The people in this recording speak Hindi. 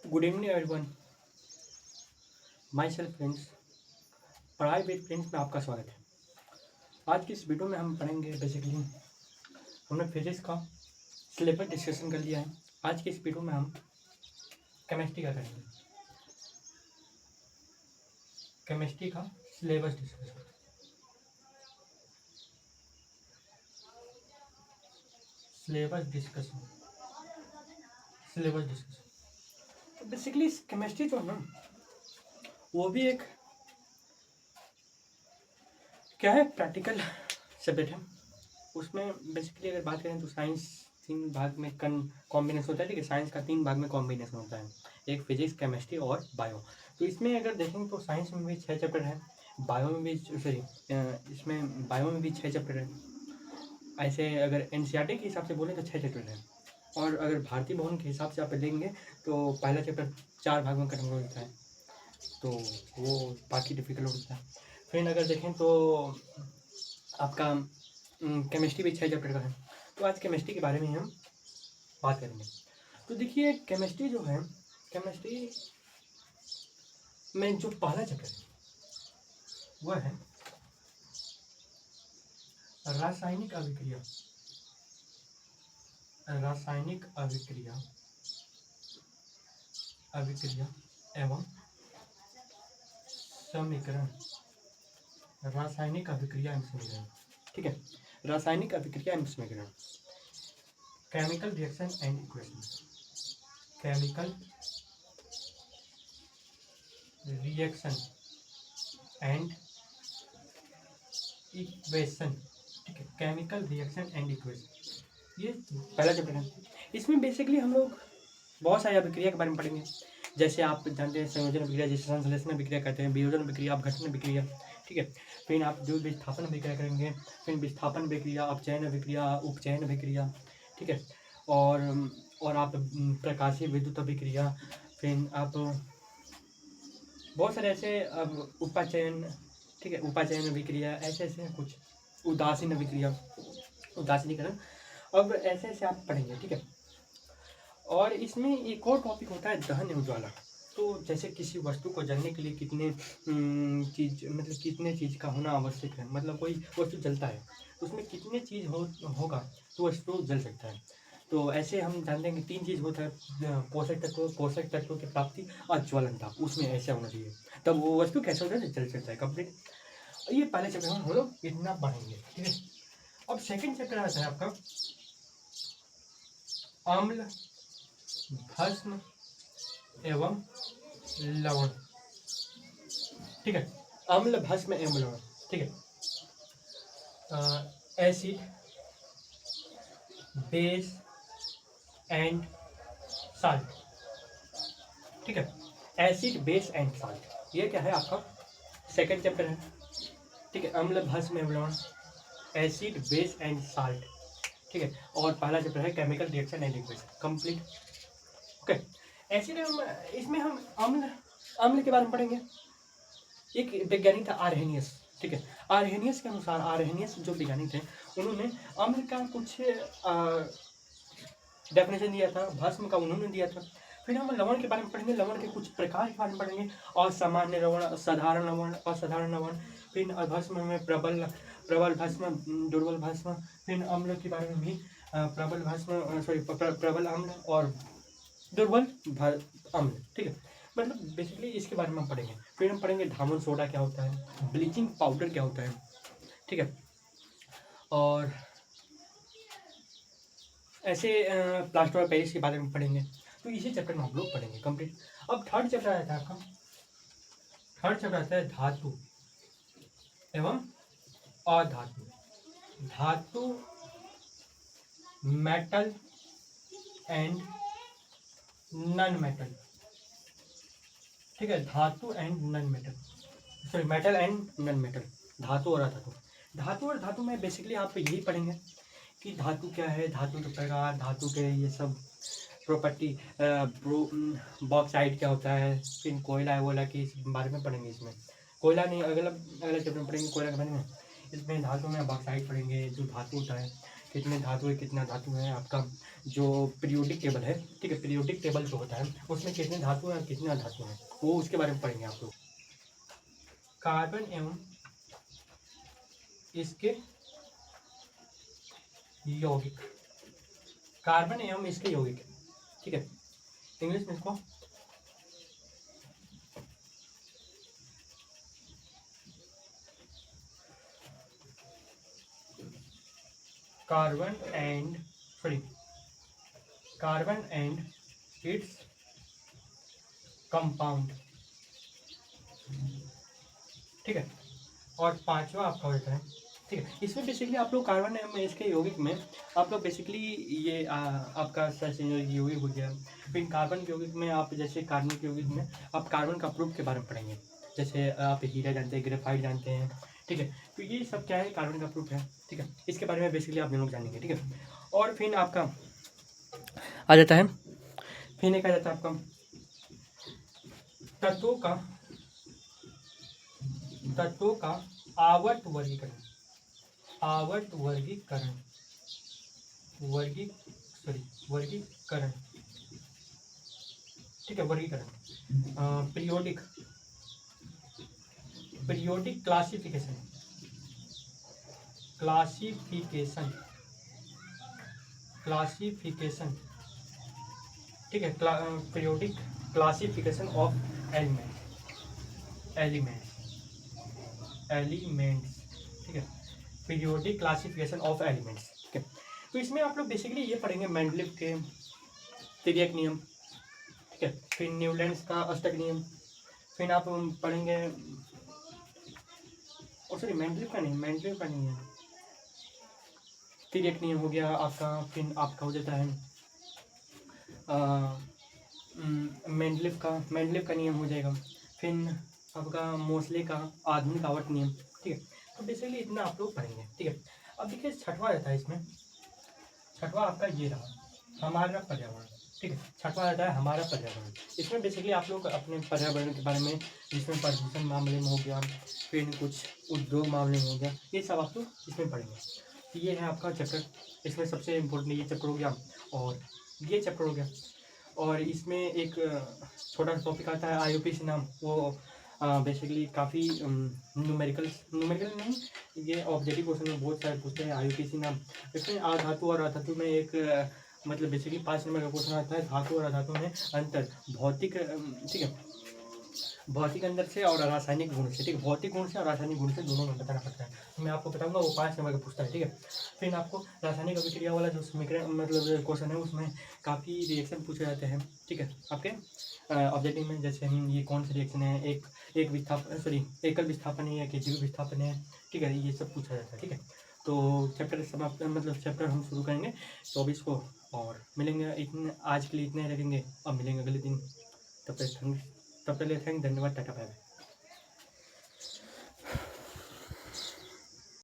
Good evening everyone. My self friends, पढ़ाई विद फ्रेंड्स में आपका स्वागत है। आज की इस वीडियो में हम पढ़ेंगे बेसिकली हमने फिजिक्स का सिलेबस डिस्कशन कर लिया है। आज की इस वीडियो में हम केमिस्ट्री का करेंगे, केमिस्ट्री का सिलेबस डिस्कशन। तो बेसिकली केमिस्ट्री जो है ना, वो भी एक क्या है, प्रैक्टिकल सब्जेक्ट है। उसमें बेसिकली अगर बात करें तो साइंस 3 भाग में कॉम्बिनेशन होता है। ठीक है, साइंस का 3 भाग में कॉम्बिनेशन होता है, एक फिजिक्स, केमिस्ट्री और बायो। तो इसमें अगर देखें तो साइंस में भी 6 चैप्टर है, बायो में भी इसमें बायो में भी 6 चैप्टर है। ऐसे अगर एनसीईआरटी के हिसाब से बोलें तो 6 चैप्टर है, और अगर भारतीय भवन के हिसाब से आप लेंगे तो पहला चैप्टर 4 भाग में खत्म हो जाता है, तो वो बाकी डिफिकल्ट होता है। फिर अगर देखें तो आपका केमिस्ट्री भी 6 चैप्टर का है। तो आज केमिस्ट्री के बारे में हम बात करेंगे। तो देखिए, केमिस्ट्री जो है, केमिस्ट्री में जो पहला चैप्टर है वह है रासायनिक अभिक्रिया। रासायनिक अभिक्रिया एवं समीकरण। रासायनिक अभिक्रिया एवं समीकरण, ठीक है। रासायनिक अभिक्रिया एवं समीकरण, chemical reaction and equation. Chemical reaction and equation, ठीक है। केमिकल रिएक्शन एंड इक्वेशन, ये पहला चैप्टर है। इसमें बेसिकली हम लोग बहुत सारी अभिक्रिया के बारे में पढ़ेंगे। जैसे आप जानते हैं संयोजन अभिक्रिया, जिसे संश्लेषण अभिक्रिया कहते हैं, वियोजन अभिक्रिया, अपघटन अभिक्रिया, ठीक है। फिर आप जो विस्थापन अभिक्रिया करेंगे, फिर विस्थापन अभिक्रिया, अपचयन अभिक्रिया, उपचयन अभिक्रिया, ठीक है। और आप प्रकाशीय विद्युत अभिक्रिया, फिर आप बहुत सारे ऐसे उपाचयन, ठीक है, उपाचयन अभिक्रिया, ऐसे ऐसे कुछ उदासीन अभिक्रिया, उदासीनीकरण, अब ऐसे ऐसे आप पढ़ेंगे, ठीक है। और इसमें एक और टॉपिक होता है दहन एवं ज्वाला। तो जैसे किसी वस्तु को जलने के लिए कितने चीज़ का होना आवश्यक है, मतलब कोई वस्तु जलता है तो उसमें कितने चीज़ होगा तो वस्तु जल सकता है। तो ऐसे हम जानते हैं कि 3 चीज़ होता है, पोषक तत्वों की प्राप्ति और ज्वलन ताप, उसमें ऐसा होना चाहिए, तब वो वस्तु कैसे होता है, जल सकता है कंप्लीट। ये पहले चैप्टर में हम लोग इतना पढ़ेंगे, ठीक है। अब सेकंड चैप्टर आता है आपका अम्ल, भस्म एवं लवण, ठीक है। अम्ल, भस्म एवं लवण, ठीक है। एसिड, बेस एंड साल्ट, ठीक है। एसिड, बेस एंड साल्ट, ये क्या है आपका सेकंड चैप्टर है, ठीक है। अम्ल, भस्म एवं लवण, एसिड, बेस एंड साल्ट, ठीक है। और पहला चैप्टर है chemical reaction and equation, complete, okay. Acid, इसमें हम अम्ल के बारे में पढ़ेंगे। एक वैज्ञानिक था आर्हेनियस, ठीक है। आर्हेनियस के अनुसार, आर्हेनियस जो वैज्ञानिक थे, उन्होंने अम्ल का कुछ डेफिनेशन दिया था, भस्म का उन्होंने दिया था। फिर हम लवण के बारे में पढ़ेंगे, लवण के कुछ प्रकार के बारे में पढ़ेंगे, असामान्य लवण, साधारण लवण, असाधारण लवण। फिर भस्म में प्रबल भस्म, दुर्बल भस्म। फिर अम्ल के बारे में भी प्रबल भस्म, प्रबल अम्ल और दुर्बल अम्ल, ठीक है। मतलब बेसिकली इसके बारे में हम पढ़ेंगे। फिर हम पढ़ेंगे धामन सोडा क्या होता है, ब्लीचिंग पाउडर क्या होता है, ठीक है। और ऐसे प्लास्टर ऑफ पेरिस के बारे में पढ़ेंगे। तो इसी चैप्टर में हम लोग पढ़ेंगे कंप्लीट। अब थर्ड चैप्टर आता है आपका, थर्ड चैप्टर आता है धातु एवं अधातु। धातु, मेटल एंड नॉन मेटल, ठीक है। धातु and non metal, sorry, metal and non metal, धातु और अधातु। धातु और धातु में बेसिकली आप यही पढ़ेंगे कि धातु क्या है, धातु के प्रकार, धातु के ये सब प्रॉपर्टी, बॉक्साइट क्या होता है, फिर कोयला है वोला की बारे में पढ़ेंगे। इसमें कोयला नहीं, अगला अगला चैप्टर में पढ़ेंगे कोयला के बारे में। इसमें धातु में बॉक्साइट पढ़ेंगे, जो धातु होता है, कितने धातु है, कितना धातु है, आपका जो पीरियोडिक टेबल है, ठीक है, पीरियोडिक टेबल जो होता है उसमें कितने धातु है और कितना धातु है, वो उसके बारे में पढ़ेंगे आप लोग। कार्बन एवं इसके यौगिक, कार्बन एवं इसके यौगिक, ठीक है, इंग्लिश में इसको कार्बन एंड इट्स कंपाउंड, ठीक है, और पांचवा आपका हो जाता है, ठीक है। इसमें बेसिकली आप लोग कार्बन एवं इसके यौगिक में आप लोग बेसिकली ये आपका यौगिक हो गया। फिर कार्बन के यौगिक में आप जैसे कार्बन के यौगिक में आप कार्बन का प्रूफ के बारे में पढ़ेंगे, जैसे आप हीरा जानते हैं, ग्रेफाइट जानते हैं, ठीक है, तो ये सब क्या है, कार्बन का प्रूफ है, ठीक है, इसके बारे में बेसिकली आप लोग जानेंगे, ठीक है। और फिर आपका आ जाता है, फिर एक आ जाता है आपका तत्वों का आवर्त वर्गीकरण, वर्गीकरण, ठीक है, वर्गीकरण, पीरियोडिक क्लासिफिकेशन, ठीक है, पीरियोडिक क्लासिफिकेशन ऑफ एलिमेंट्स, ठीक है, पीरियोडिक क्लासिफिकेशन ऑफ एलिमेंट्स, ठीक है। तो इसमें आप लोग बेसिकली ये पढ़ेंगे मेंडलीव के तिर्यक नियम, ठीक है, फिर न्यूलैंड्स का अष्टक नियम, फिर आप पढ़ेंगे, और सॉरी मेंडलीव का नहीं है, तिर्यक नियम हो गया आपका, फिर आपका हो जाता है मेंडलीव का नियम हो जाएगा, फिर आपका मोस्ले का आधुनिक आवर्त नियम, ठीक है। तो बेसिकली इतना आप लोग पढ़ेंगे, ठीक है। अब देखिए छठवां रहता है, इसमें छठवां आपका ये रहा हमारा पर्यावरण, ठीक है, छठवां रहता है हमारा पर्यावरण। इसमें बेसिकली आप लोग अपने पर्यावरण के बारे में, जिसमें प्रदूषण मामले में हो गया, फिर कुछ उद्योग मामले में हो गया, ये सब आप लोग इसमें पढ़ेंगे। तो ये है आपका चैप्टर, इसमें सबसे इम्पोर्टेंट ये चैप्टर हो गया और ये चैप्टर हो गया। और इसमें एक छोटा सा टॉपिक आता है IUPAC नाम, वो बेसिकली काफ़ी न्यूमेरिकल नहीं, ये ऑब्जेक्टिव क्वेश्चन में बहुत सारे पूछते हैं IUPAC नाम। इसमें आधातु और अधातु में एक मतलब बेसिकली 5 नंबर का क्वेश्चन आता है, धातु और अधातु में अंतर, भौतिक, ठीक है, भौतिक अंदर से और रासायनिक गुण से, ठीक है, भौतिक गुण से और रासायनिक गुण से दोनों में बताना पड़ता है, तो मैं आपको बताऊंगा, वो 5 नंबर का पूछता है, ठीक है। फिर आपको रासायनिक अभिक्रिया वाला जो मतलब क्वेश्चन है उसमें काफ़ी रिएक्शन पूछे जाते हैं, ठीक है, आपके ऑब्जेक्टिव में, जैसे ये कौन सा रिएक्शन है, एकल विस्थापन है या द्वितीय विस्थापन है, ठीक है, ये सब पूछा जाता है, ठीक है। तो चैप्टर समाप्त, मतलब चैप्टर हम शुरू करेंगे 24 को, और मिलेंगे, इतने आज के लिए इतने रखेंगे, अब मिलेंगे अगले दिन, तब तक धन्यवाद, टाटा बाय बाय।